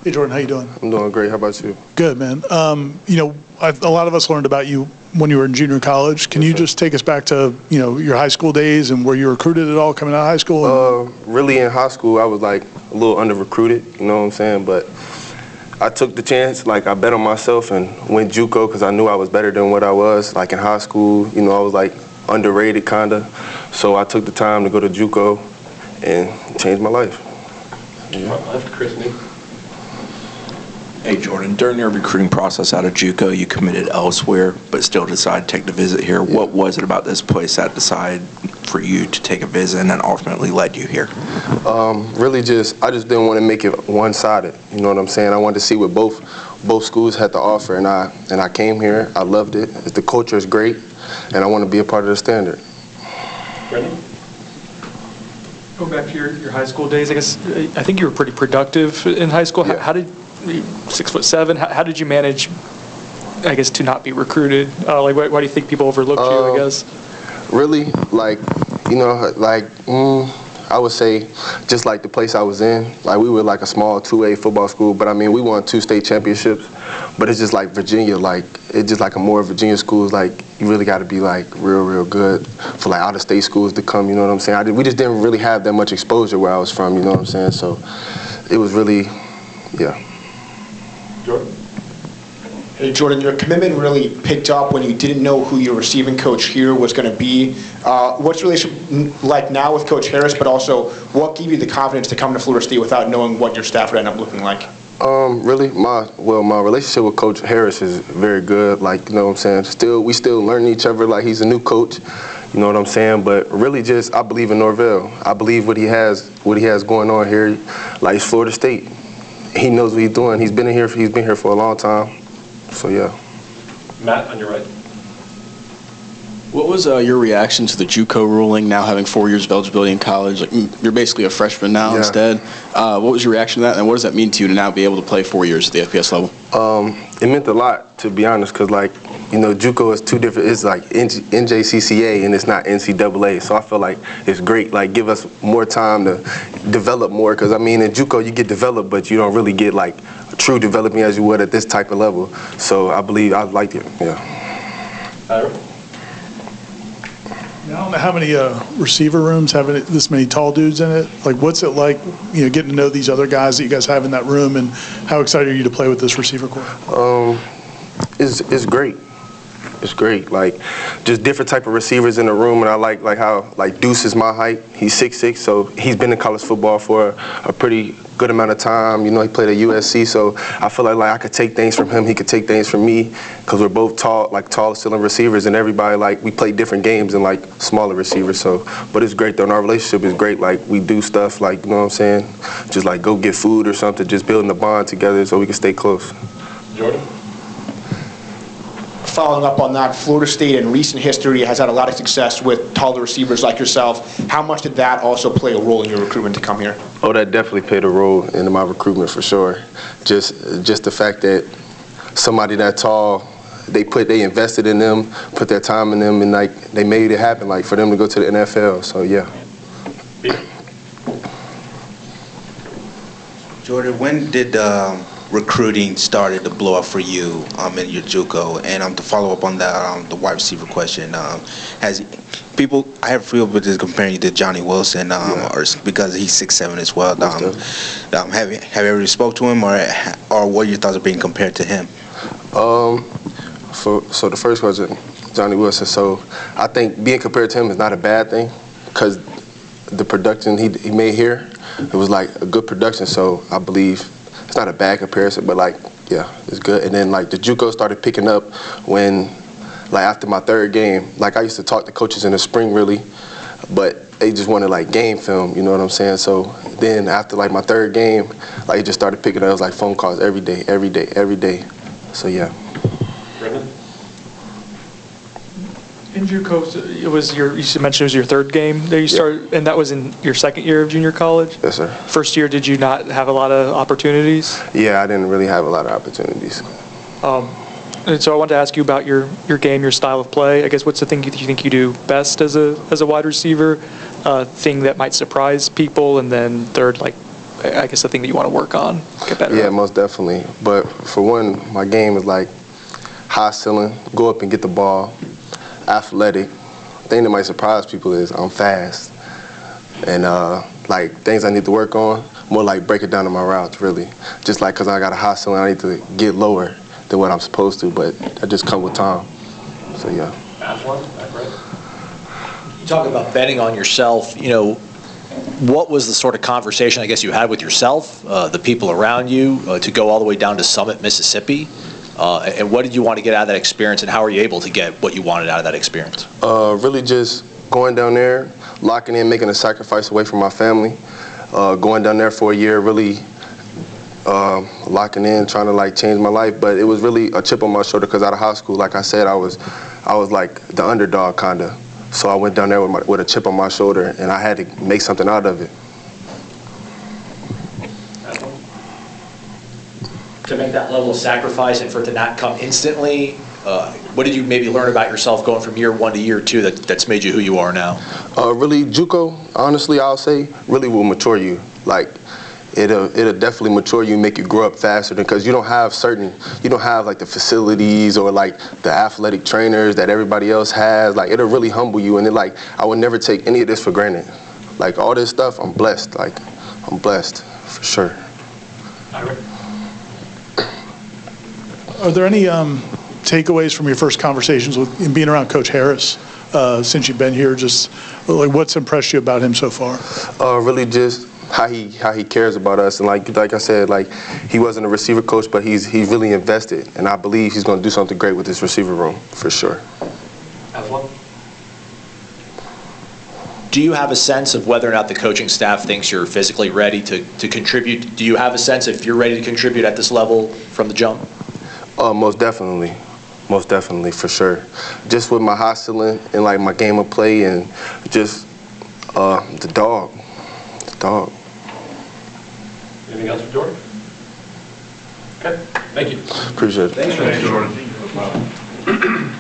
Hey, Jordan, how you doing? I'm doing great. How about you? Good, man. A lot of us learned about you when you were in junior college. Can you just take us back to, your high school days and were you recruited at all coming out of high school? Really in high school, I was like a little under-recruited, you know what I'm saying? But I took the chance, like I bet on myself and went JUCO because I knew I was better than what I was. Like in high school, I was like underrated kinda. So I took the time to go to JUCO and change my life. Yeah. Left, Chris Nick. Hey Jordan, during your recruiting process out of JUCO, you committed elsewhere, but still decided to take the visit here. Yeah. What was it about this place that decided for you to take a visit and then ultimately led you here? Really I just didn't want to make it one-sided. You know what I'm saying? I wanted to see what both schools had to offer, and I came here. I loved it. The culture is great, and I want to be a part of the Standard. Brendan? Going back to your high school days, I think you were pretty productive in high school. Yeah. How did 6'7"? How did you manage, to not be recruited? Why do you think people overlooked you? I guess. Really, I would say, just like the place I was in. Like we were like a small 2A football school, but I mean we won 2 state championships. But it's just like Virginia, it's just like a more Virginia schools. Like you really got to be like real good for like out-of-state schools to come. You know what I'm saying? We just didn't really have that much exposure where I was from. You know what I'm saying? So it was really, yeah. Jordan? Hey, Jordan, your commitment really picked up when you didn't know who your receiving coach here was going to be. What's the relationship like now with Coach Harris, but also what gave you the confidence to come to Florida State without knowing what your staff would end up looking like? Really, my relationship with Coach Harris is very good. Like, you know what I'm saying? We still learning each other. Like, he's a new coach. You know what I'm saying? But really, I believe in Norvell. I believe what he has going on here. Like, it's Florida State. He knows what he's doing. He's been here for a long time. So yeah. Matt, on your right. What was your reaction to the JUCO ruling, now having 4 years of eligibility in college? Like, you're basically a freshman now instead. What was your reaction to that, and what does that mean to you to now be able to play 4 years at the FBS level? It meant a lot, to be honest, because JUCO is two different. It's like NJCCA and it's not NCAA. So I feel like it's great. Like, give us more time to develop more, because in JUCO you get developed, but you don't really get like true development as you would at this type of level. So I believe I liked it. Yeah. I don't know how many receiver rooms have this many tall dudes in it. Like, what's it like, getting to know these other guys that you guys have in that room, and how excited are you to play with this receiver corps? It's great. It's great. Like, just different type of receivers in the room, and I like how Deuce is my height. He's 6'6", so he's been in college football for a pretty good amount of time. He played at USC, so I feel like I could take things from him. He could take things from me, because we're both tall ceiling receivers, and everybody we play different games than smaller receivers. So, but it's great though. And our relationship is great. Like, we do stuff you know what I'm saying? Just go get food or something. Just building a bond together so we can stay close. Jordan? Following up on that, Florida State in recent history has had a lot of success with taller receivers like yourself. How much did that also play a role in your recruitment to come here? Oh, that definitely played a role in my recruitment for sure. Just the fact that somebody that tall, they invested in them, put their time in them, and they made it happen for them to go to the NFL. So yeah. Jordan, when did recruiting started to blow up for you in your JUCO? And to follow up on that, the wide receiver question, I have people just comparing you to Johnny Wilson, or because he's 6'7" as well. Have you ever spoke to him, or what are your thoughts of being compared to him? So the first question, Johnny Wilson. So I think being compared to him is not a bad thing, because the production he made here, it was a good production. So I believe it's not a bad comparison, but yeah, it's good. And then the JUCO started picking up when after my 3rd game. I used to talk to coaches in the spring really, but they just wanted game film, you know what I'm saying? So then after my 3rd game, it just started picking up. It was phone calls every day. So yeah. Brendan? In JUCO, you mentioned it was your 3rd game that you started, and that was in your 2nd year of junior college? Yes, sir. First year, did you not have a lot of opportunities? Yeah, I didn't really have a lot of opportunities. And so I wanted to ask you about your game, your style of play. I guess what's the thing you think you do best as a wide receiver? Thing that might surprise people, and then third, I guess, the thing that you want to work on, get better Yeah, at? most definitely. But for one, my game is like high ceiling, go up and get the ball, athletic. The thing that might surprise people is I'm fast. And like things I need to work on, more like break it down to my routes, really. Just like because I got a high ceiling, I need to get lower than what I'm supposed to, but that just comes with time. So yeah. Athlon, back right. You talk about betting on yourself, you know, what was the sort of conversation, I guess, you had with yourself, the people around you, to go all the way down to Summit, Mississippi? And what did you want to get out of that experience, and how were you able to get what you wanted out of that experience? Really just going down there, locking in, making a sacrifice away from my family, going down there for a year, really locking in, trying to like change my life. But it was really a chip on my shoulder because out of high school, like I said, I was like the underdog kinda. So I went down there with a chip on my shoulder, and I had to make something out of it. To make that level of sacrifice and for it to not come instantly, what did you maybe learn about yourself going from year 1 to year 2 that's made you who you are now? Really, JUCO, honestly, I'll say, really will mature you. Like, it'll definitely mature you, make you grow up faster because you don't have like the facilities or like the athletic trainers that everybody else has. Like, it'll really humble you, and I would never take any of this for granted. Like, all this stuff, I'm blessed. Like, I'm blessed, for sure. Are there any takeaways from your first conversations in being around Coach Harris since you've been here? Just like what's impressed you about him so far? Really just how he cares about us, and like I said, like he wasn't a receiver coach, but he's really invested, and I believe he's going to do something great with this receiver room for sure. Athlon. Do you have a sense of whether or not the coaching staff thinks you're physically ready to contribute? Do you have a sense if you're ready to contribute at this level from the jump? Most definitely, for sure. Just with my high ceiling and like my game of play and just the dog. Anything else for Jordan? Okay, thank you. Appreciate it. Thanks, Jordan.